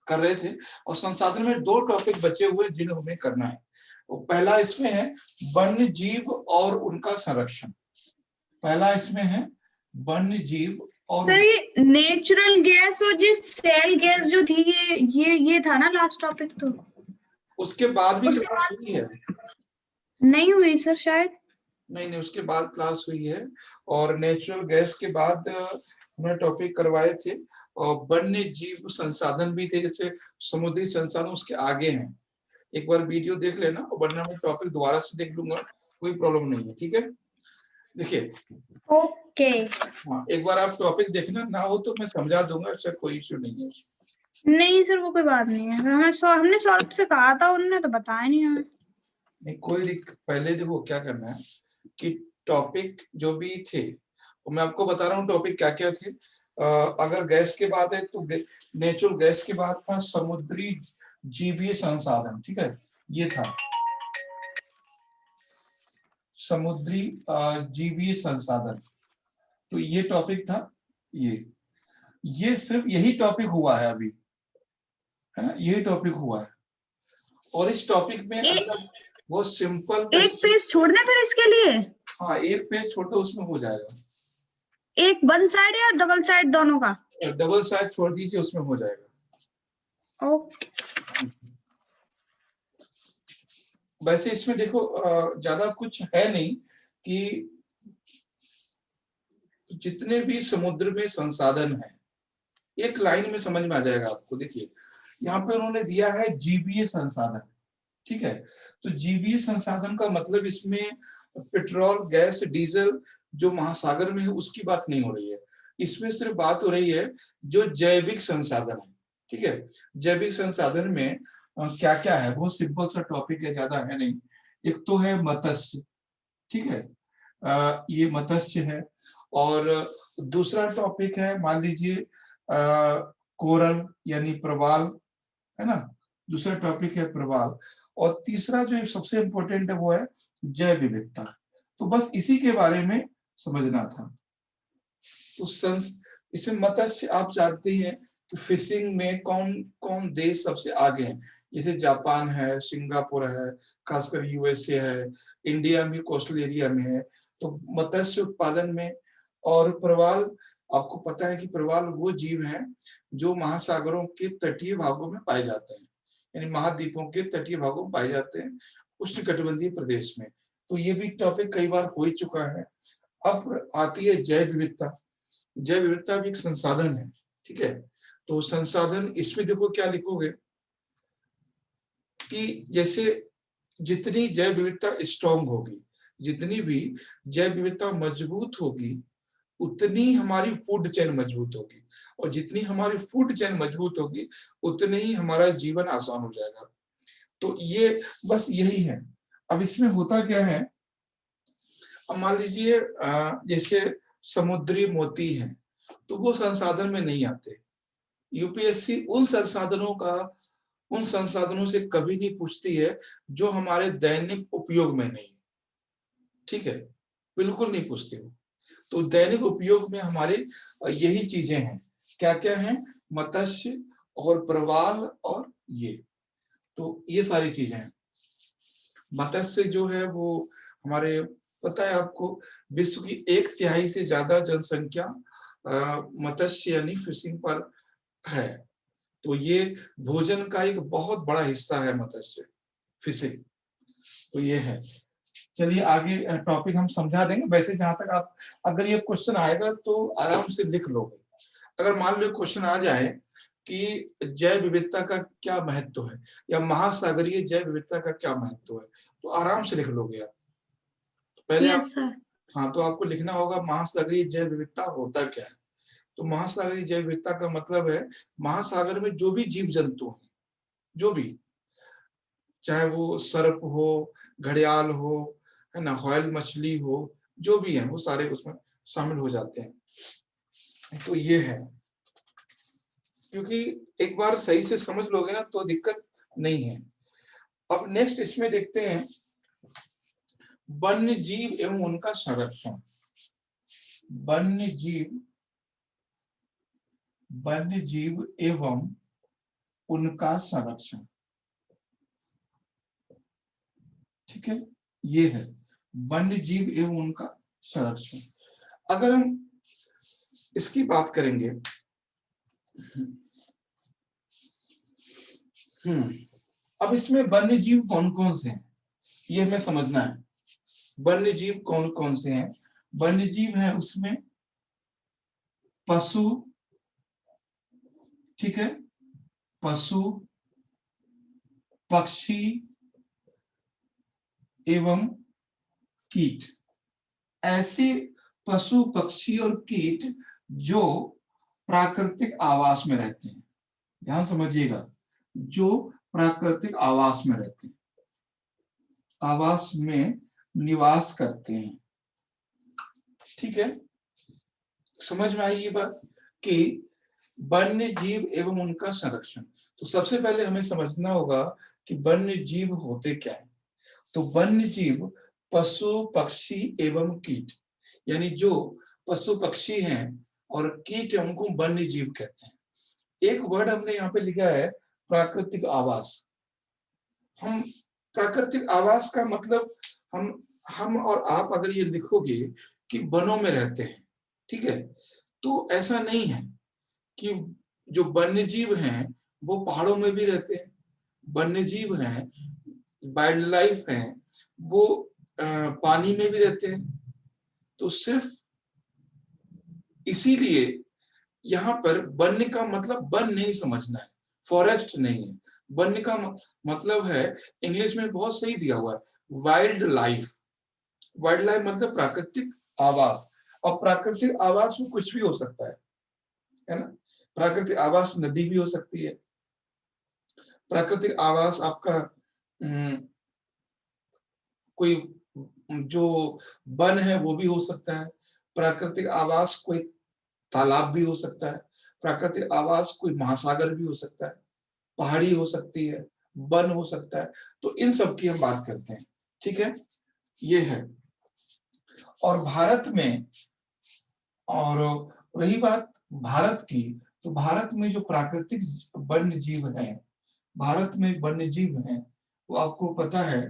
कर रहे थे। और संसाधन में 2 टॉपिक बचे हुए जिन्हें हमें करना है। पहला इसमें है वन्य जीव और उनका संरक्षण। पहला इसमें है वन्य जीव और सर ये नेचुरल गैस और जिस सेल गैस जो थी ये था ना लास्ट टॉपिक। तो उसके बाद भी उसके क्लास बाद हुई है? नहीं हुई सर शायद। नहीं, उसके बाद क्लास हुई है। और नेचुरल गैस के बाद हमने टॉपिक करवाए थे और वन्य जीव संसाधन भी थे, जैसे समुद्री संसाधन उसके आगे हैं। एक बार वीडियो देख लेना, और वरना मैं टॉपिक दोबारा से देख लूंगा, कोई प्रॉब्लम नहीं है। ठीक है, देखिए। ओके। हाँ, एक बार आप टॉपिक देखना, ना हो तो मैं समझा दूंगा, ऐसा कोई इश्यू नहीं है। नहीं सर वो कोई बात नहीं है, हमने सौरभ से कहा था, उन्होंने तो बताया नहीं हमें। नहीं, पहले देखो क्या करना है कि टॉपिक जो भी थे, तो मैं आपको बता रहा हूँ टॉपिक क्या क्या थे। अगर गैस के बाद है तो नेचुरल गैस के बाद था समुद्री जीवीय संसाधन। ठीक है, ये था समुद्री जीवीय संसाधन। तो ये टॉपिक था। ये सिर्फ यही टॉपिक हुआ है अभी, है ना, यही टॉपिक हुआ है। और इस टॉपिक में अगर वो सिंपल एक पेज छोड़ना फिर इसके लिए। हाँ, एक पेज छोड़ दो, उसमें हो जाएगा। एक वन साइड या डबल साइड दोनों का? डबल साइड छोड़ दीजिए, उसमें हो जाएगा। ओके। वैसे इसमें देखो ज्यादा कुछ है नहीं कि जितने भी समुद्र में संसाधन है, एक लाइन में समझ में आ जाएगा आपको। देखिए यहाँ पे उन्होंने दिया है जीवीय संसाधन। ठीक है, तो जीवीय संसाधन का मतलब इसमें पेट्रोल, गैस, डीजल जो महासागर में है उसकी बात नहीं हो रही है। इसमें सिर्फ बात हो रही है जो जैविक संसाधन है। ठीक है, जैविक संसाधन में क्या क्या है, बहुत सिंपल सा टॉपिक है, ज्यादा है नहीं। एक तो है मत्स्य। ठीक है, ये मत्स्य है। और दूसरा टॉपिक है, मान लीजिए कोरल यानी प्रवाल, है ना। दूसरा टॉपिक है प्रवाल। और तीसरा जो सबसे इंपॉर्टेंट है वो है जैव विविधता। तो बस इसी के बारे में समझना था। तो इसमें मत्स्य आप जानते हैं कि फिशिंग में कौन कौन देश सबसे आगे हैं। जैसे जापान है, सिंगापुर है, खासकर यूएसए है, इंडिया भी कोस्टल एरिया में है। तो मत्स्य उत्पादन में। और प्रवाल, आपको पता है कि प्रवाल वो जीव हैं जो महासागरों के तटीय भागों में पाए जाते हैं, यानी महाद्वीपों के तटीय भागों में पाए जाते हैं, उष्णकटिबंधीय प्रदेश में। तो ये भी टॉपिक कई बार हो ही चुका है। अब आती है जैव विविधता। जैव विविधता भी एक संसाधन है। ठीक है, तो संसाधन इसमें देखो क्या लिखोगे कि जैसे जितनी जैव विविधता स्ट्रॉन्ग होगी, जितनी भी जैव विविधता मजबूत होगी, उतनी हमारी फूड चेन मजबूत होगी। और जितनी हमारी फूड चेन मजबूत होगी, उतने ही हमारा जीवन आसान हो जाएगा। तो ये बस यही है। अब इसमें होता क्या है, अब मान लीजिए जैसे समुद्री मोती हैं, तो वो संसाधन में नहीं आते। यूपीएससी उन संसाधनों से कभी नहीं पूछती है जो हमारे दैनिक उपयोग में नहीं। ठीक है, बिल्कुल नहीं पूछती हो। तो दैनिक उपयोग में हमारे यही चीजें हैं। क्या क्या हैं? मत्स्य और प्रवाल, और ये, तो ये सारी चीजें हैं। मत्स्य जो है वो हमारे, पता है आपको, विश्व की 1/3 से ज्यादा जनसंख्या मत्स्य यानी फिशिंग पर है। तो ये भोजन का एक बहुत बड़ा हिस्सा है मत्स्य, फिशिंग। तो ये है। चलिए आगे टॉपिक हम समझा देंगे। वैसे जहां तक आप, अगर ये क्वेश्चन आएगा तो आराम से लिख लोगे। अगर मान लो क्वेश्चन आ जाए कि जैव विविधता का क्या महत्व है, या महासागरीय जैव विविधता का क्या महत्व है, तो आराम से लिख लोगे आप। तो पहले आप, यस सर। हाँ, तो आपको लिखना होगा महासागरीय जैव विविधता होता क्या है। तो महासागरीय जैव विविधता का मतलब है महासागर में जो भी जीव जंतु हैं, जो भी, चाहे वो सर्प हो, घड़ियाल हो, है ना, व्हेल मछली हो, जो भी है वो सारे उसमें शामिल हो जाते हैं। तो ये है, क्योंकि एक बार सही से समझ लोगे ना तो दिक्कत नहीं है। अब नेक्स्ट इसमें देखते हैं वन्य जीव एवं उनका संरक्षण। वन्य जीव एवं उनका संरक्षण। ठीक है, ये है वन्य जीव एवं उनका संरक्षण। अगर हम इसकी बात करेंगे, अब इसमें वन्य जीव कौन कौन से हैं ये हमें समझना है। वन्य जीव कौन कौन से हैं? वन्य जीव है उसमें पशु, ठीक है, पशु, पक्षी एवं कीट। ऐसे पशु, पक्षी और कीट जो प्राकृतिक आवास में रहते हैं, ध्यान समझिएगा, जो प्राकृतिक आवास में रहते हैं, आवास में निवास करते हैं। ठीक है, समझ में आई ये बात कि वन्य जीव एवं उनका संरक्षण। तो सबसे पहले हमें समझना होगा कि वन्य जीव होते क्या है। तो वन्य जीव पशु, पक्षी एवं कीट, यानी जो पशु पक्षी हैं और कीट है उनको वन्य जीव कहते हैं। एक वर्ड हमने यहाँ पे लिखा है प्राकृतिक आवास। हम प्राकृतिक आवास का मतलब हम और आप अगर ये लिखोगे कि वनों में रहते हैं, ठीक है, तो ऐसा नहीं है कि जो वन्य जीव हैं वो पहाड़ों में भी रहते हैं। वन्य जीव हैं, वाइल्ड लाइफ हैं, वो पानी में भी रहते हैं। तो सिर्फ इसीलिए यहाँ पर वन्य का मतलब वन नहीं समझना है, फॉरेस्ट नहीं है। वन्य का मतलब है, इंग्लिश में बहुत सही दिया हुआ है, वाइल्ड लाइफ। वाइल्ड लाइफ मतलब प्राकृतिक आवास। और प्राकृतिक आवास में कुछ भी हो सकता है ना। प्राकृतिक आवास नदी भी हो सकती है, प्राकृतिक आवास आपका कोई जो वन है वो भी हो सकता है, प्राकृतिक आवास कोई तालाब भी हो सकता है, प्राकृतिक आवास कोई महासागर भी हो सकता है, पहाड़ी हो सकती है, वन हो सकता है। तो इन सब की हम बात करते हैं। ठीक है, ये है। और भारत में, और रही बात भारत की, तो भारत में जो प्राकृतिक वन्य जीव हैं, भारत में वन्य जीव हैं, वो आपको पता है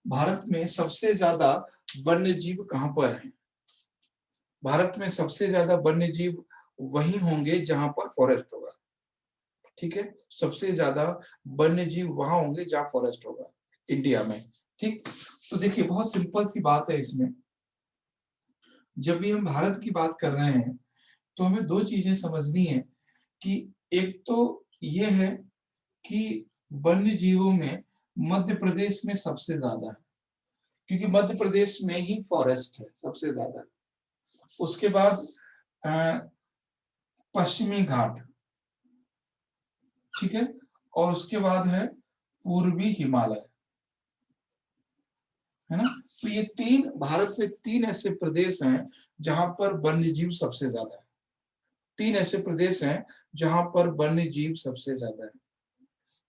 भारत में सबसे ज्यादा वन्य जीव कहां पर हैं? भारत में सबसे ज्यादा वन्य जीव वही होंगे जहां पर फॉरेस्ट होगा। ठीक है, सबसे ज्यादा वन्य जीव वहां होंगे जहां फॉरेस्ट होगा इंडिया में। ठीक, तो देखिए बहुत सिंपल सी बात है इसमें। जब भी हम भारत की बात कर रहे हैं तो हमें दो चीजें समझनी है कि एक तो ये है कि वन्य जीवों में मध्य प्रदेश में सबसे ज्यादा है, क्योंकि मध्य प्रदेश में ही फॉरेस्ट है सबसे ज्यादा। उसके बाद पश्चिमी घाट, ठीक है, और उसके बाद है पूर्वी हिमालय, है ना। तो ये तीन, भारत में तीन ऐसे प्रदेश हैं जहां पर वन्य जीव सबसे ज्यादा है। तीन ऐसे प्रदेश हैं जहां पर वन्य जीव सबसे ज्यादा है।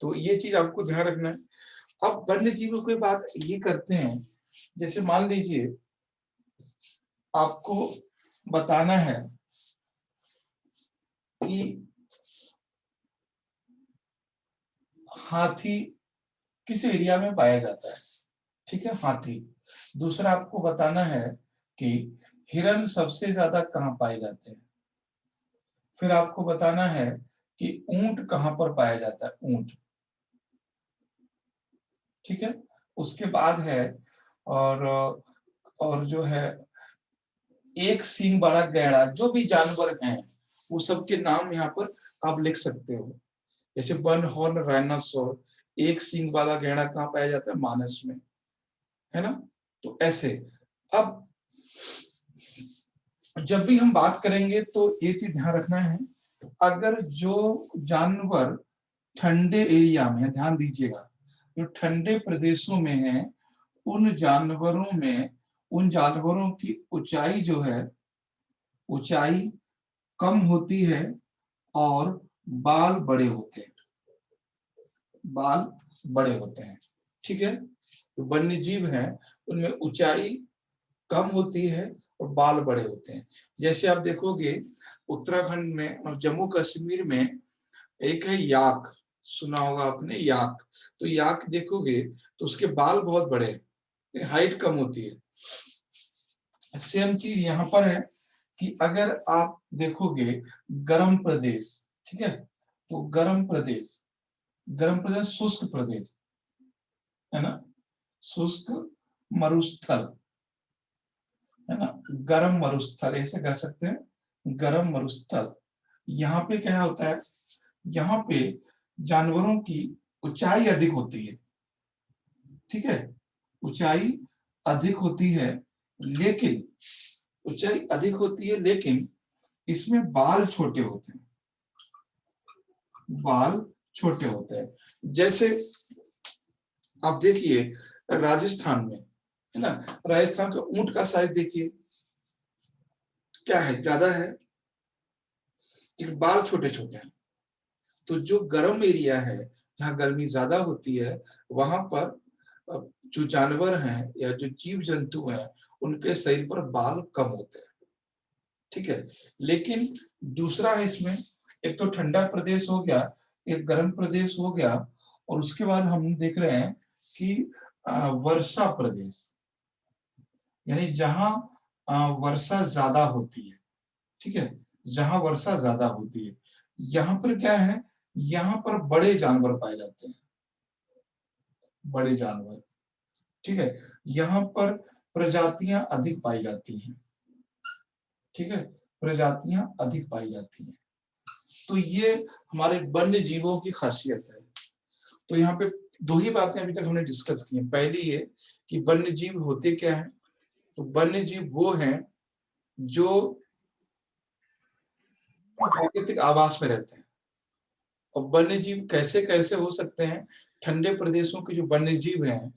तो ये चीज आपको ध्यान रखना है। अब वन्य जीवों की बात ये करते हैं, जैसे मान लीजिए आपको बताना है कि हाथी किस एरिया में पाया जाता है। ठीक है, हाथी। दूसरा आपको बताना है कि हिरण सबसे ज्यादा कहाँ पाए जाते हैं। फिर आपको बताना है कि ऊंट कहाँ पर पाया जाता है, ऊंट। ठीक है, उसके बाद है और जो है एक सींग वाला गैंडा, जो भी जानवर हैं वो सबके नाम यहाँ पर आप लिख सकते हो। जैसे वन हॉर्न राइनोसोर, एक सींग वाला गैंडा कहाँ पाया जाता है, मानस में, है ना। तो ऐसे अब जब भी हम बात करेंगे तो ये चीज ध्यान रखना है, अगर जो जानवर ठंडे एरिया में, ध्यान दीजिएगा, जो ठंडे प्रदेशों में है, उन जानवरों की ऊंचाई जो है, ऊंचाई कम होती है और बाल बड़े होते हैं, बाल बड़े होते हैं। ठीक है, तो वन्य जीव हैं उनमें ऊंचाई कम होती है और बाल बड़े होते हैं। जैसे आप देखोगे उत्तराखंड में और जम्मू कश्मीर में एक है याक, सुना होगा आपने याक। तो याक देखोगे तो उसके बाल बहुत बड़े हैं, हाइट कम होती है। सेम चीज यहाँ पर है कि अगर आप देखोगे गर्म प्रदेश, ठीक है, तो गर्म प्रदेश शुष्क प्रदेश है ना, शुष्क मरुस्थल है ना, गर्म मरुस्थल ऐसे कह सकते हैं, गर्म मरुस्थल। यहाँ पे क्या होता है, यहाँ पे जानवरों की ऊंचाई अधिक होती है, ठीक है, ऊंचाई अधिक होती है, लेकिन ऊंचाई अधिक होती है लेकिन इसमें बाल छोटे होते हैं, बाल छोटे होते हैं। जैसे आप देखिए राजस्थान में है ना, राजस्थान का ऊंट का साइज देखिए क्या है, ज्यादा है लेकिन बाल छोटे छोटे हैं। तो जो गर्म एरिया है जहाँ गर्मी ज्यादा होती है वहां पर जो जानवर हैं या जो जीव जंतु हैं उनके शरीर पर बाल कम होते हैं, ठीक है। लेकिन दूसरा है इसमें, एक तो ठंडा प्रदेश हो गया, एक गर्म प्रदेश हो गया, और उसके बाद हम देख रहे हैं कि वर्षा प्रदेश, यानी जहां वर्षा ज्यादा होती है, ठीक है, जहां वर्षा ज्यादा होती है। यहाँ पर क्या है, यहाँ पर बड़े जानवर पाए जाते हैं, बड़े जानवर, ठीक है, यहाँ पर प्रजातियां अधिक पाई जाती हैं, ठीक है, प्रजातियां अधिक पाई जाती हैं। तो ये हमारे वन्य जीवों की खासियत है। तो यहाँ पे दो ही बातें अभी तक हमने डिस्कस की हैं। पहली ये कि वन्य जीव होते क्या हैं, तो वन्य जीव वो हैं जो प्राकृतिक आवास में रहते हैं। और वन्य जीव कैसे कैसे हो सकते हैं, ठंडे प्रदेशों के जो वन्य जीव हैं,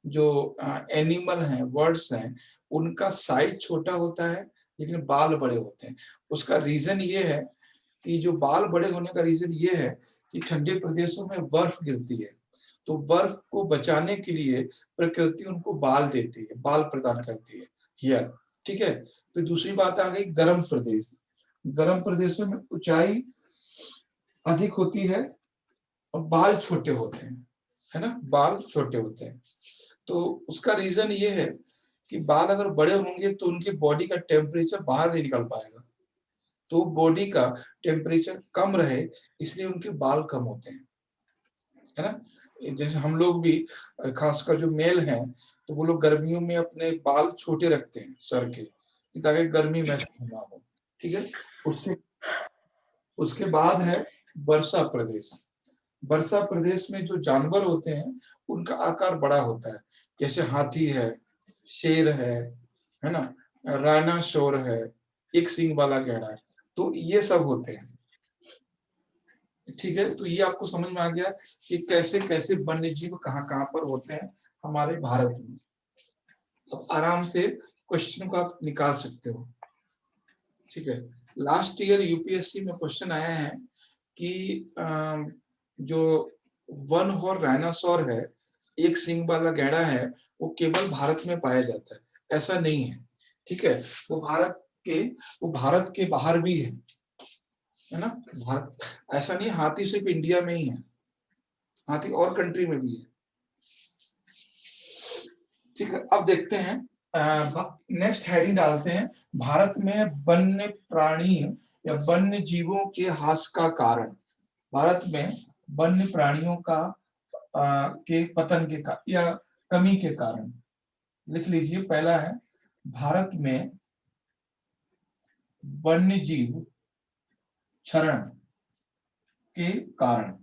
जो एनिमल हैं, बर्ड्स हैं, उनका साइज छोटा होता है लेकिन बाल बड़े होते हैं। उसका रीजन ये है कि जो बाल बड़े होने का रीजन ये है कि ठंडे प्रदेशों में बर्फ गिरती है, तो बर्फ को बचाने के लिए प्रकृति उनको बाल देती है, बाल प्रदान करती है हियर, ठीक है। तो दूसरी बात आ गई गर्म प्रदेश। गर्म प्रदेशों में ऊंचाई अधिक होती है और बाल छोटे होते हैं, है ना, बाल छोटे होते हैं। तो उसका रीजन ये है कि बाल अगर बड़े होंगे तो उनकी बॉडी का टेम्परेचर बाहर नहीं निकल पाएगा, तो बॉडी का टेम्परेचर कम रहे इसलिए उनके बाल कम होते हैं, है ना। जैसे हम लोग भी खासकर जो मेल हैं तो वो लोग गर्मियों में अपने बाल छोटे रखते हैं सर के, ताकि गर्मी महसूस ना हो, ठीक है। उसके उसके बाद है वर्षा प्रदेश। वर्षा प्रदेश में जो जानवर होते हैं उनका आकार बड़ा होता है, जैसे हाथी है, शेर है ना, राइनासोर है, एक सींग वाला गैंडा है, तो ये सब होते हैं, ठीक है। तो ये आपको समझ में आ गया कि कैसे कैसे वन्य जीव कहाँ कहाँ पर होते हैं हमारे भारत में। अब आराम से क्वेश्चन को आप निकाल सकते हो, ठीक है। लास्ट ईयर यूपीएससी में क्वेश्चन आया है कि जो वन हॉर्न राइनासोर है, एक सींग वाला गैंडा है, वो केवल भारत में पाया जाता है, ऐसा नहीं है, ठीक है। वो भारत के बाहर भी है ना, भारत, ऐसा नहीं हाथी सिर्फ इंडिया में ही है, हाथी और कंट्री में भी है, ठीक है। अब देखते हैं नेक्स्ट हेडिंग डालते हैं, भारत में वन्य प्राणी या वन्य जीवों के ह्रास का कारण। भारत में वन्य प्राणियों का के पतन के या कमी के कारण। लिख लीजिए, पहला है भारत में वन्य जीव क्षरण के कारण,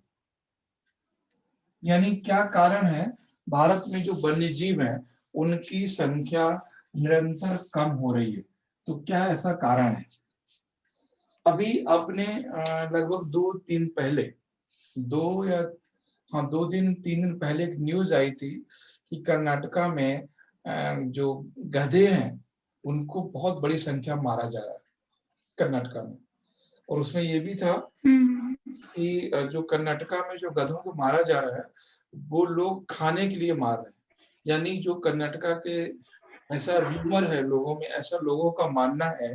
यानी क्या कारण है, भारत में जो वन्य जीव हैं उनकी संख्या निरंतर कम हो रही है, तो क्या ऐसा कारण है। अभी आपने लगभग 2 दिन पहले, 2 दिन 3 दिन पहले एक न्यूज आई थी कि कर्नाटका में जो गधे हैं उनको बहुत बड़ी संख्या मारा जा रहा है कर्नाटका में। और उसमें ये भी था कि जो कर्नाटका में जो गधों को मारा जा रहा है वो लोग खाने के लिए मार रहे हैं, यानी जो कर्नाटका के, ऐसा रूमर है लोगों में, ऐसा लोगों का मानना है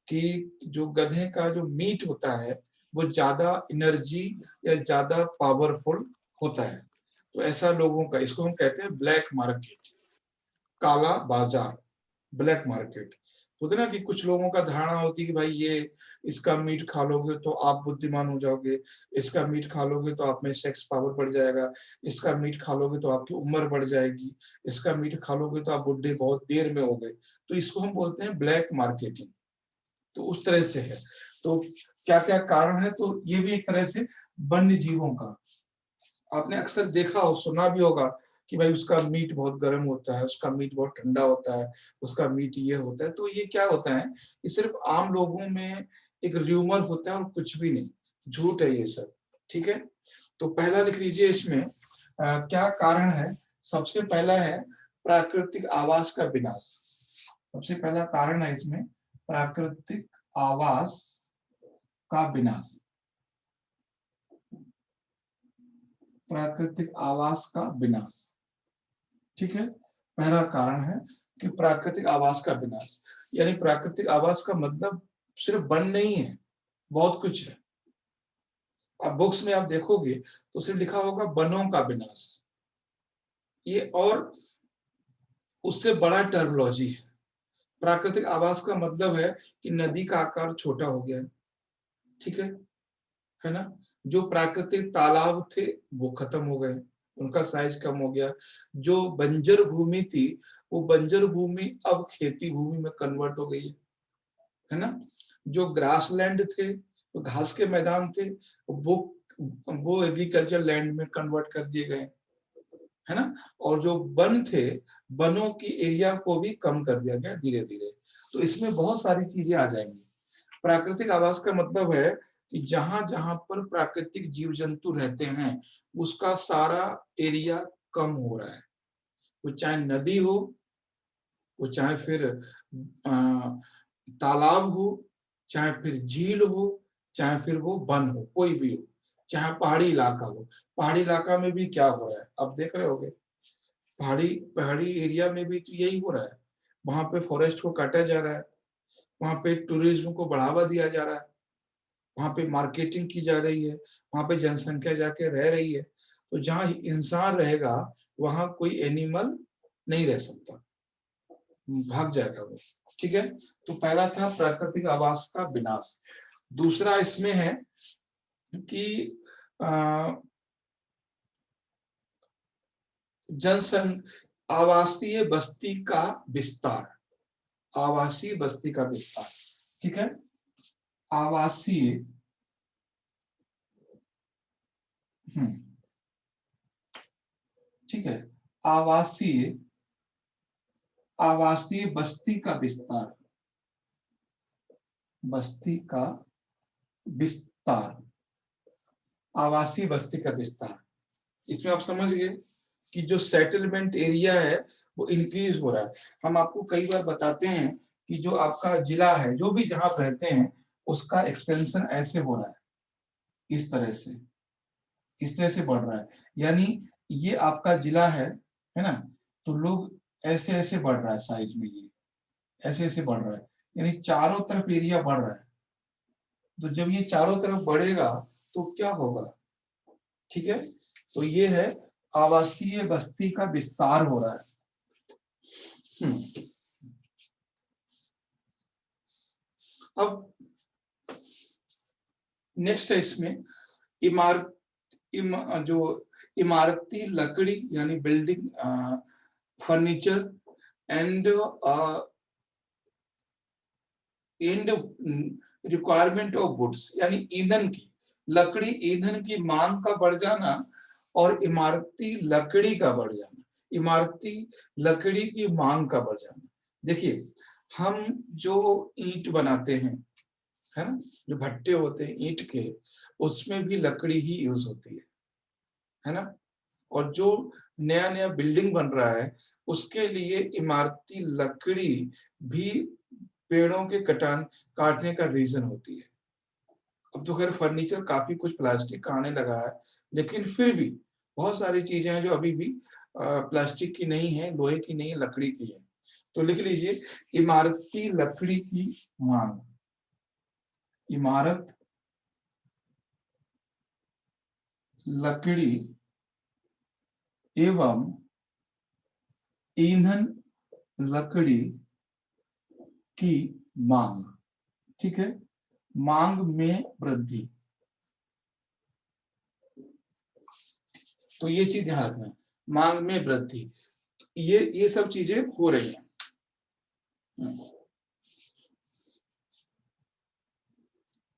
कि जो गधे का जो मीट होता है वो ज्यादा एनर्जी या ज्यादा पावरफुल होता है। तो ऐसा लोगों का, इसको हम कहते हैं ब्लैक मार्केट, काला बाजार, ब्लैक मार्केट। होता है ना कि कुछ लोगों का धारणा होती है कि भाई ये इसका मीट खा लोगे तो आप बुद्धिमान हो जाओगे, इसका मीट खा लोगे तो आप में सेक्स पावर बढ़ जाएगा, इसका मीट खा लोगे तो आपकी उम्र बढ़ जाएगी, इसका मीट खा लोगे तो आप बुढ़े बहुत देर में हो गए। तो इसको हम बोलते हैं ब्लैक मार्केटिंग। तो उस तरह से है। तो क्या क्या कारण है, तो ये भी एक तरह से वन्य जीवों का, आपने अक्सर देखा हो, सुना भी होगा कि भाई उसका मीट बहुत गर्म होता है, उसका मीट बहुत ठंडा होता है, उसका मीट ये होता है। तो ये क्या होता है, ये सिर्फ आम लोगों में एक र्यूमर होता है और कुछ भी नहीं, झूठ है ये सब। ठीक है, तो पहला लिख लीजिए इसमें क्या कारण है। सबसे पहला है प्राकृतिक आवास का विनाश। सबसे पहला कारण है इसमें प्राकृतिक आवास का विनाश। प्राकृतिक आवास का विनाश, ठीक है, पहला कारण है कि प्राकृतिक आवास का विनाश। यानी प्राकृतिक आवास का मतलब सिर्फ वन नहीं है, बहुत कुछ है। अब बुक्स में आप देखोगे तो सिर्फ लिखा होगा वनों का विनाश, ये और उससे बड़ा टर्मिनोलॉजी है। प्राकृतिक आवास का मतलब है कि नदी का आकार छोटा हो गया, ठीक है ना। जो प्राकृतिक तालाब थे वो खत्म हो गए, उनका साइज कम हो गया। जो बंजर भूमि थी वो बंजर भूमि अब खेती भूमि में कन्वर्ट हो गई है ना। जो ग्रासलैंड थे, जो घास के मैदान थे, वो एग्रीकल्चर लैंड में कन्वर्ट कर दिए गए, है ना। और जो वन थे, वनों की एरिया को भी कम कर दिया गया धीरे धीरे। तो इसमें बहुत सारी चीजें आ जाएंगी। प्राकृतिक आवास का मतलब है कि जहां जहां पर प्राकृतिक जीव जंतु रहते हैं उसका सारा एरिया कम हो रहा है। वो चाहे नदी हो, वो चाहे फिर तालाब हो, चाहे फिर झील हो, चाहे फिर वो वन हो, कोई भी हो, चाहे पहाड़ी इलाका हो। पहाड़ी इलाका में भी क्या हो रहा है अब देख रहे होगे, पहाड़ी पहाड़ी एरिया में भी तो यही हो रहा है। वहां पे फॉरेस्ट को काटा जा रहा है, वहां पे टूरिज्म को बढ़ावा दिया जा रहा है, वहां पे मार्केटिंग की जा रही है, वहां पे जनसंख्या जाके रह रही है। तो जहां इंसान रहेगा वहां कोई एनिमल नहीं रह सकता, भाग जाएगा वो। ठीक है, तो पहला था प्राकृतिक आवास का विनाश। दूसरा इसमें है कि आवासीय बस्ती का विस्तार। आवासीय बस्ती का विस्तार, ठीक है, आवासीय ठीक है, आवासीय आवासीय बस्ती का विस्तार, बस्ती का विस्तार, आवासीय बस्ती का विस्तार। इसमें आप समझ गए कि जो सेटलमेंट एरिया है वो इंक्रीज हो रहा है। हम आपको कई बार बताते हैं कि जो आपका जिला है, जो भी जहां आप रहते हैं, उसका एक्सपेंशन ऐसे हो रहा है, इस तरह से, इस तरह से बढ़ रहा है। यानी ये आपका जिला है ना, तो लोग ऐसे ऐसे बढ़ रहा है साइज में, ये ऐसे ऐसे बढ़ रहा है, यानी चारों तरफ एरिया बढ़ रहा है। तो जब ये चारों तरफ बढ़ेगा तो क्या होगा, ठीक है, तो ये है आवासीय बस्ती का विस्तार हो रहा है। अब नेक्स्ट है इसमें जो इमारती लकड़ी यानी building furniture and requirement of goods, यानी ईंधन की, लकड़ी ईंधन की मांग का बढ़ जाना और इमारती लकड़ी का बढ़ जाना, इमारती लकड़ी की मांग का बढ़ जाना। देखिए, हम जो ईंट बनाते हैं, है ना, जो भट्टे होते हैं ईंट के, उसमें भी लकड़ी ही यूज होती है ना। और जो नया नया बिल्डिंग बन रहा है उसके लिए इमारती लकड़ी भी पेड़ों के काटने का रीजन होती है। अब तो खैर फर्नीचर काफी कुछ प्लास्टिक का आने लगा है, लेकिन फिर भी बहुत सारी चीजें हैं जो अभी भी प्लास्टिक की नहीं है, लोहे की नहीं है, लकड़ी की है। तो लिख लीजिए इमारती लकड़ी की मांग, इमारत लकड़ी एवं ईंधन लकड़ी की मांग, ठीक है, मांग में वृद्धि। तो ये चीज ध्यान रखना है, मांग में वृद्धि, ये सब चीजें हो रही हैं।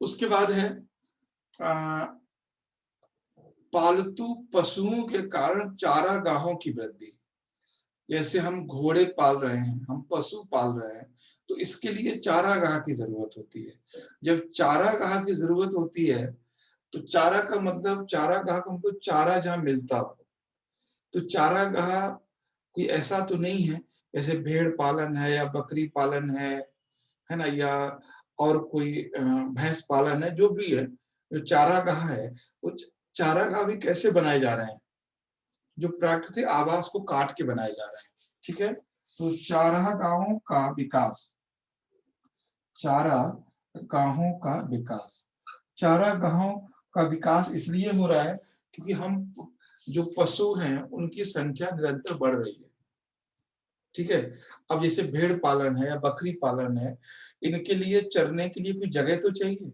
उसके बाद है पालतू पशुओं के कारण चारागाहों की वृद्धि। जैसे हम घोड़े पाल रहे हैं, हम पशु पाल रहे हैं, तो इसके लिए चारागाह की जरूरत होती है। जब चारागाह की जरूरत होती है तो चारागाह का मतलब चारा जहां मिलता हो। तो चारागाह कोई ऐसा तो नहीं है जैसे भेड़ पालन है या बकरी पालन है ना, या और कोई भैंस पालन है, जो भी है, जो चारागाह है वो चारागाह भी कैसे बनाए जा रहे हैं, जो प्राकृतिक आवास को काट के बनाए जा रहे हैं, ठीक है। तो चारागाहों का विकास, चारागाहों का विकास, चारागाहों का विकास इसलिए हो रहा है क्योंकि हम जो पशु हैं उनकी संख्या निरंतर बढ़ रही है, ठीक है। अब जैसे भेड़ पालन है या बकरी पालन है, इनके लिए चरने के लिए कोई जगह तो चाहिए,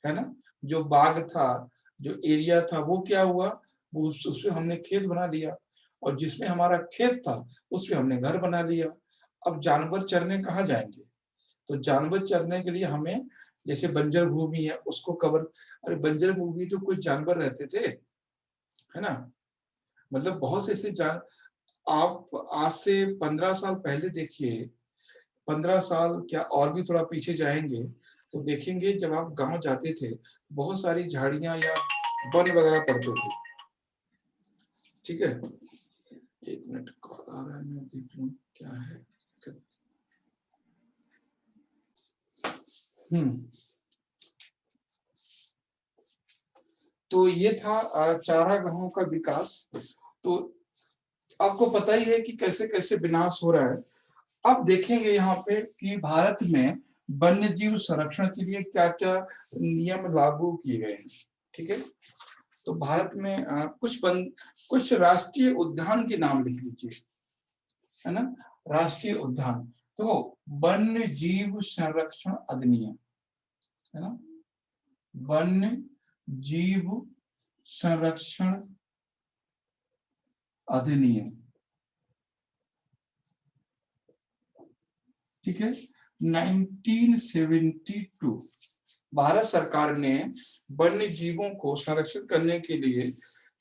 है ना। जो बाग था, जो एरिया था, वो क्या हुआ, वो उसमें हमने खेत बना लिया, और जिसमें हमारा खेत था उसमें हमने घर बना लिया। अब जानवर चरने कहाँ जाएंगे, तो जानवर चरने के लिए हमें, जैसे बंजर भूमि है उसको कवर, अरे बंजर भूमि तो कुछ जानवर रहते थे, है ना। मतलब बहुत से ऐसे आप आज से 15 साल पहले देखिए, 15 साल क्या और भी थोड़ा पीछे जाएंगे तो देखेंगे जब आप गांव जाते थे बहुत सारी झाड़ियां या वन वगैरह पड़ते थे, ठीक है। एक मिनट कॉल आ रहा है, मैं देख लूं क्या है। तो ये था चारागाहों का विकास। तो आपको पता ही है कि कैसे कैसे विनाश हो रहा है। अब देखेंगे यहाँ पे कि भारत में वन्य जीव संरक्षण के लिए क्या क्या नियम लागू किए गए हैं, ठीक है। तो भारत में कुछ राष्ट्रीय उद्यान के नाम लिख लीजिए, है ना। राष्ट्रीय उद्यान, तो वन्य जीव संरक्षण अधिनियम, है ना, वन्य जीव संरक्षण अधिनियम, ठीक है। 1972 भारत सरकार ने वन्य जीवों को संरक्षित करने के लिए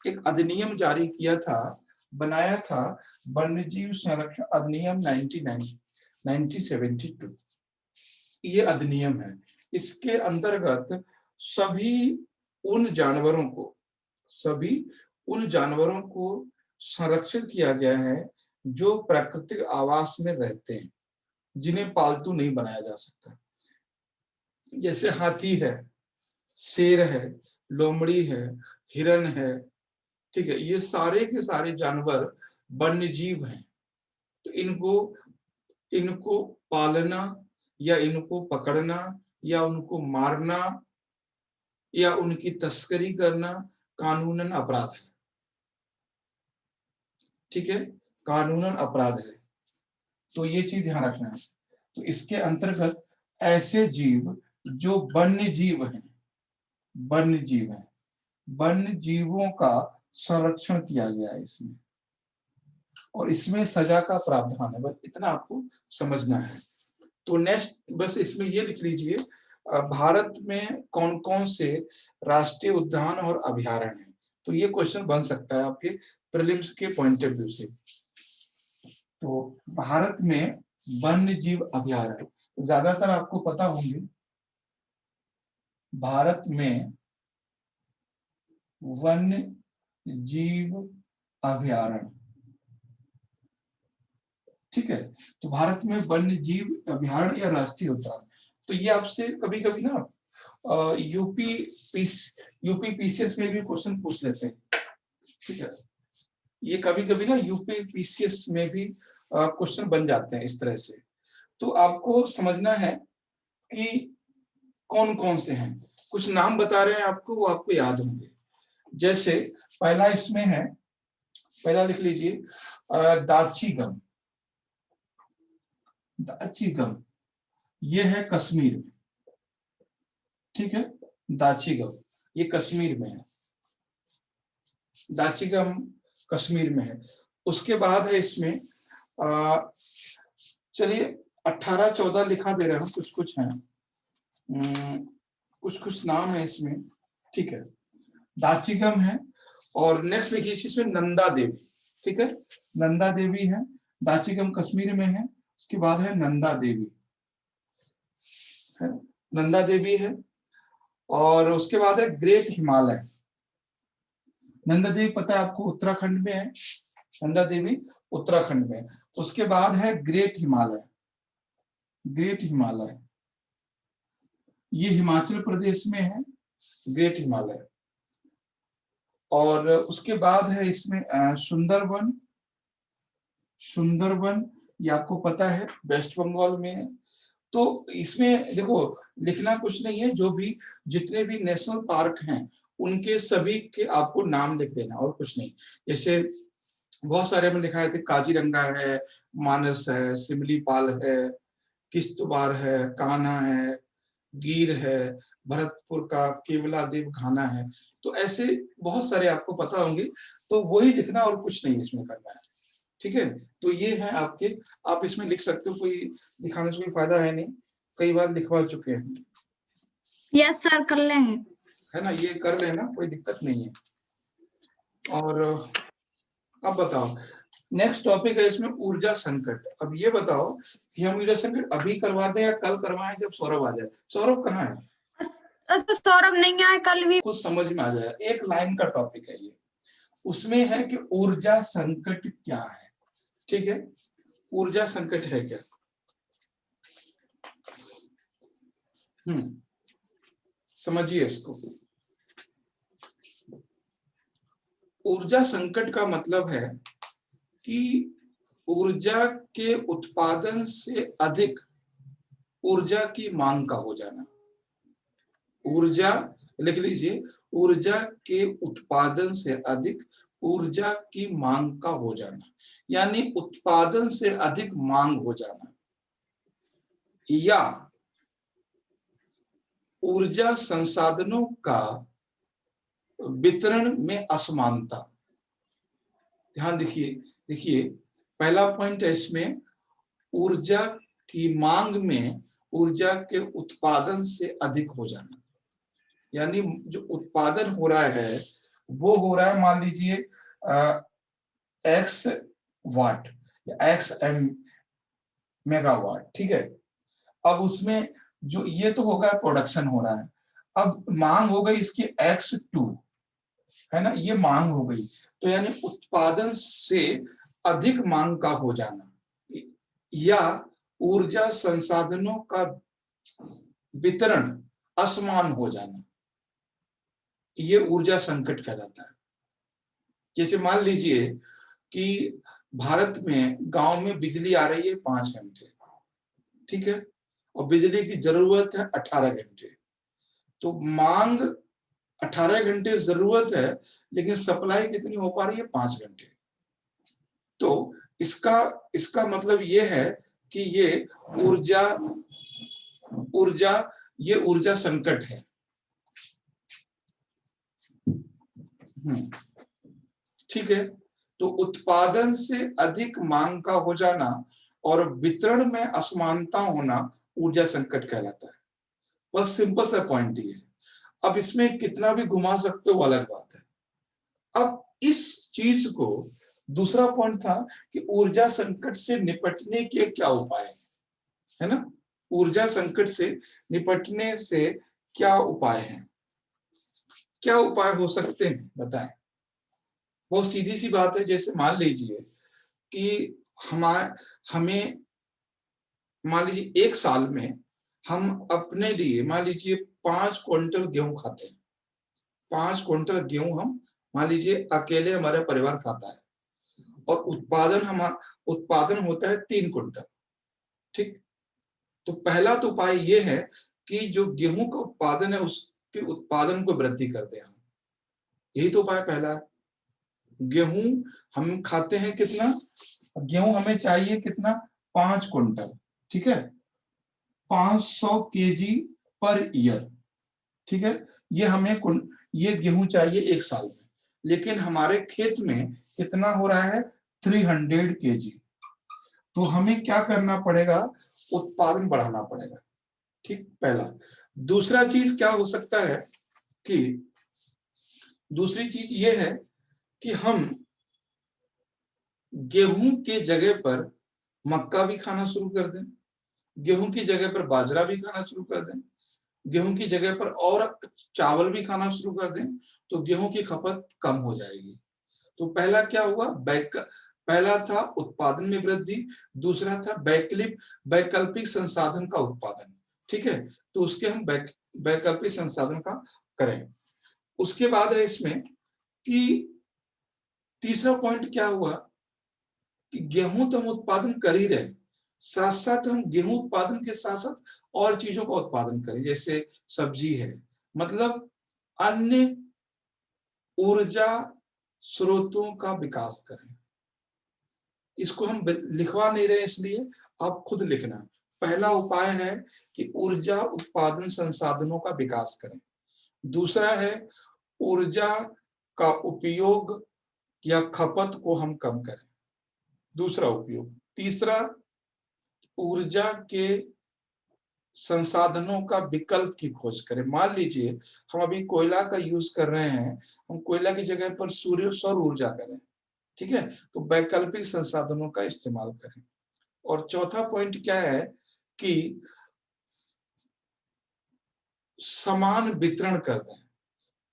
एक अधिनियम जारी किया था, बनाया था, वन्य जीव संरक्षण अधिनियम 1972। ये अधिनियम है, इसके अंतर्गत सभी उन जानवरों को संरक्षित किया गया है जो प्राकृतिक आवास में रहते हैं, जिन्हें पालतू नहीं बनाया जा सकता। जैसे हाथी है, शेर है, लोमड़ी है, हिरन है, ठीक है। ये सारे के सारे जानवर वन्य जीव हैं। तो इनको पालना या इनको पकड़ना या उनको मारना या उनकी तस्करी करना कानूनन अपराध है, ठीक है, कानूनन अपराध है। तो ये चीज ध्यान रखना है। तो इसके अंतर्गत ऐसे जीव जो वन्य जीव हैं, वन्य जीवों का संरक्षण किया गया है इसमें, और इसमें सजा का प्रावधान है, बस इतना आपको समझना है। तो नेक्स्ट बस इसमें ये लिख लीजिए, भारत में कौन कौन से राष्ट्रीय उद्यान और अभयारण्य हैं। तो ये क्वेश्चन बन सकता है आपके प्रीलिम्स के पॉइंट ऑफ व्यू से। तो भारत में वन्य जीव अभयारण्य ज्यादातर आपको पता होंगे, भारत में वन्य जीव अभयारण्य, ठीक है। तो भारत में वन्य जीव अभयारण्य या राष्ट्रीय उद्यान, तो ये आपसे कभी कभी ना यूपी पीसीएस में भी क्वेश्चन पूछ लेते हैं, ठीक है। ये कभी कभी ना यूपी पीसीएस में भी क्वेश्चन बन जाते हैं इस तरह से। तो आपको समझना है कि कौन कौन से हैं, कुछ नाम बता रहे हैं आपको, वो आपको याद होंगे। जैसे पहला इसमें है, पहला लिख लीजिए दाचीगम। दाचीगम ये है कश्मीर में, ठीक है, दाचीगम ये कश्मीर में है, दाचीगम कश्मीर में है। उसके बाद है इसमें चलिए 18-14 लिखा दे रहे हैं, कुछ कुछ है, कुछ कुछ नाम है इसमें, ठीक है, दाचीगम है। और नेक्स्ट लिखिए इसमें नंदा देवी, ठीक है, नंदा देवी है, दाचीगम कश्मीर में है। उसके बाद है नंदा देवी, है नंदा देवी है। और उसके बाद है ग्रेट हिमालय। नंदा देवी पता है आपको उत्तराखंड में है, नंदा देवी उत्तराखंड में। उसके बाद है ग्रेट हिमालय, ग्रेट हिमालय ये हिमाचल प्रदेश में है, ग्रेट हिमालय। और उसके बाद है इसमें सुंदरबन, सुंदरबन ये आपको पता है वेस्ट बंगाल में है। तो इसमें देखो लिखना कुछ नहीं है, जो भी जितने भी नेशनल पार्क हैं उनके सभी के आपको नाम लिख देना और कुछ नहीं। जैसे बहुत सारे में लिखा है, काजीरंगा है, मानस है, सिमलीपाल है, किश्तवाड़ है, कान्हा है, गिर है, भरतपुर का केवलादेव घाना है। तो ऐसे बहुत सारे आपको पता होंगे, तो वही लिखना और कुछ नहीं इसमें करना है, ठीक है। तो ये है आपके, आप इसमें लिख सकते हो, कोई दिखाने से कोई फायदा है नहीं, कई बार लिखवा चुके हैं। यस सर, कर लेंगे, है ना, ये कर लेना, कोई दिक्कत नहीं है। और अब बताओ नेक्स्ट टॉपिक है इसमें ऊर्जा संकट। अब ये बताओ कि हम ऊर्जा संकट अभी करवा दें या कल करवाएं जब सौरभ आ जाए। सौरभ कहाँ है? सौरभ नहीं आए कल भी, कुछ समझ में आ जाएगा, एक लाइन का टॉपिक है ये, उसमें है कि ऊर्जा संकट क्या है, ठीक है, ऊर्जा संकट है क्या। समझिए इसको। ऊर्जा संकट का मतलब है कि ऊर्जा के उत्पादन से अधिक ऊर्जा की मांग का हो जाना। ऊर्जा लिख लीजिए, ऊर्जा के उत्पादन से अधिक ऊर्जा की मांग का हो जाना, यानी उत्पादन से अधिक मांग हो जाना, या ऊर्जा संसाधनों का वितरण में असमानता। ध्यान देखिए, देखिए पहला पॉइंट है इसमें ऊर्जा की मांग में ऊर्जा के उत्पादन से अधिक हो जाना, यानी जो उत्पादन हो रहा है वो हो रहा है मान लीजिए एक्स वाट या एक्स एम मेगावाट, ठीक है। अब उसमें जो ये तो होगा प्रोडक्शन हो रहा है, अब मांग हो गई इसकी x2, है ना, ये मांग हो गई, तो यानी उत्पादन से अधिक मांग का हो जाना, या ऊर्जा संसाधनों का वितरण असमान हो जाना, ये ऊर्जा संकट कहलाता है। जैसे मान लीजिए कि भारत में गांव में बिजली आ रही है 5 घंटे, ठीक है, और बिजली की जरूरत है 18 घंटे, तो मांग 18 घंटे जरूरत है, लेकिन सप्लाई कितनी हो पा रही है 5 घंटे। तो इसका मतलब ये है कि ये ऊर्जा ऊर्जा ये ऊर्जा संकट है। ठीक है, तो उत्पादन से अधिक मांग का हो जाना और वितरण में असमानता होना ऊर्जा संकट कहलाता है। बस सिंपल सा पॉइंट ये है। अब इसमें कितना भी घुमा सकते हो अलग बात है। अब इस चीज को दूसरा पॉइंट था कि ऊर्जा संकट से निपटने के क्या उपाय है ना, ऊर्जा संकट से निपटने से क्या उपाय हैं, क्या उपाय हो सकते हैं बताएं। बहुत सीधी सी बात है, जैसे मान लीजिए कि हमें मान लीजिए एक साल में हम अपने लिए मान लीजिए 5 क्विंटल गेहूं खाते हैं, 5 क्विंटल गेहूं हम मान लीजिए अकेले हमारा परिवार खाता है, और उत्पादन होता है 3 क्विंटल, ठीक। तो पहला तो उपाय ये है कि जो गेहूं का उत्पादन है उसके उत्पादन को वृद्धि कर दें हम, यही तो उपाय पहला है। गेहूं हम खाते हैं कितना, गेहूं हमें चाहिए कितना, 5 क्विंटल, ठीक है, 500 केजी पर ईयर, ठीक है। ये हमें ये गेहूं चाहिए एक साल में, लेकिन हमारे खेत में कितना हो रहा है, 300 केजी। तो हमें क्या करना पड़ेगा, उत्पादन बढ़ाना पड़ेगा, ठीक, पहला। दूसरा चीज क्या हो सकता है कि, दूसरी चीज ये है कि हम गेहूं के जगह पर मक्का भी खाना शुरू कर दें, गेहूं की जगह पर बाजरा भी खाना शुरू कर दें, गेहूं की जगह पर और चावल भी खाना शुरू कर दें, तो गेहूं की खपत कम हो जाएगी। तो पहला क्या हुआ, पहला था उत्पादन में वृद्धि, दूसरा था वैकल्पिक संसाधन का उत्पादन, ठीक है। तो उसके हम वैकल्पिक संसाधन का करें। उसके बाद है इसमें कि तीसरा पॉइंट क्या हुआ कि गेहूं तो हम उत्पादन कर ही रहे, साथ साथ हम गेहूं उत्पादन के साथ साथ और चीजों का उत्पादन करें, जैसे सब्जी है, मतलब अन्य ऊर्जा स्रोतों का विकास करें। इसको हम लिखवा नहीं रहे, इसलिए आप खुद लिखना। पहला उपाय है कि ऊर्जा उत्पादन संसाधनों का विकास करें। दूसरा है ऊर्जा का उपयोग या खपत को हम कम करें, दूसरा उपयोग। तीसरा, ऊर्जा के संसाधनों का विकल्प की खोज करें। मान लीजिए हम अभी कोयला का यूज कर रहे हैं, हम कोयला की जगह पर सौर ऊर्जा करें, ठीक है, तो वैकल्पिक संसाधनों का इस्तेमाल करें। और चौथा पॉइंट क्या है कि समान वितरण कर दें।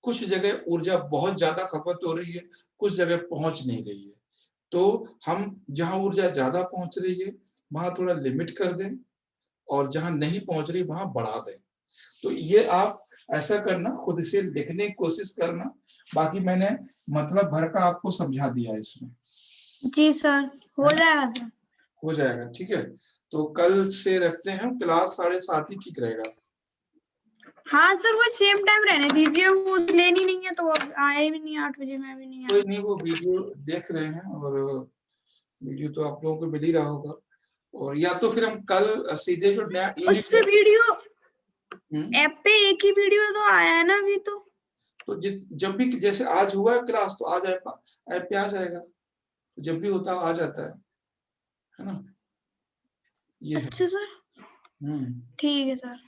कुछ जगह ऊर्जा बहुत ज्यादा खपत हो रही है, कुछ जगह पहुंच नहीं रही है, तो हम जहां ऊर्जा ज्यादा पहुंच रही है वहां थोड़ा लिमिट कर दें, और जहां नहीं पहुंच रही वहां बढ़ा दें। तो ये आप ऐसा करना, खुद से लिखने की कोशिश करना। बाकी मैंने मतलब भर का आपको समझा दिया इसमें। जी सर, हो जाएगा सर। हो जाएगा, ठीक है। तो कल से रखते हैं क्लास 7:30 ही ठीक रहेगा। हाँ सर, वो सेम टाइम रहने दीजिए, वो लेनी नहीं है तो आए भी नहीं 8 बजे, मैं भी नहीं कोई आया। नहीं, वो वीडियो देख रहे हैं, और वीडियो तो आप लोगों को मिल ही रहा होगा। और या तो फिर हम कल सीधे जो नया उस पे वीडियो हम्म, ऐप पे एक ही वीडियो तो आया है ना अभी तो। तो जब भी जैसे आज हुआ है क्लास, तो आज ऐप पे आ जाएगा, जब भी होता है आ जाता है ना, ये है। अच्छा सर, हम्म। ठीक है सर।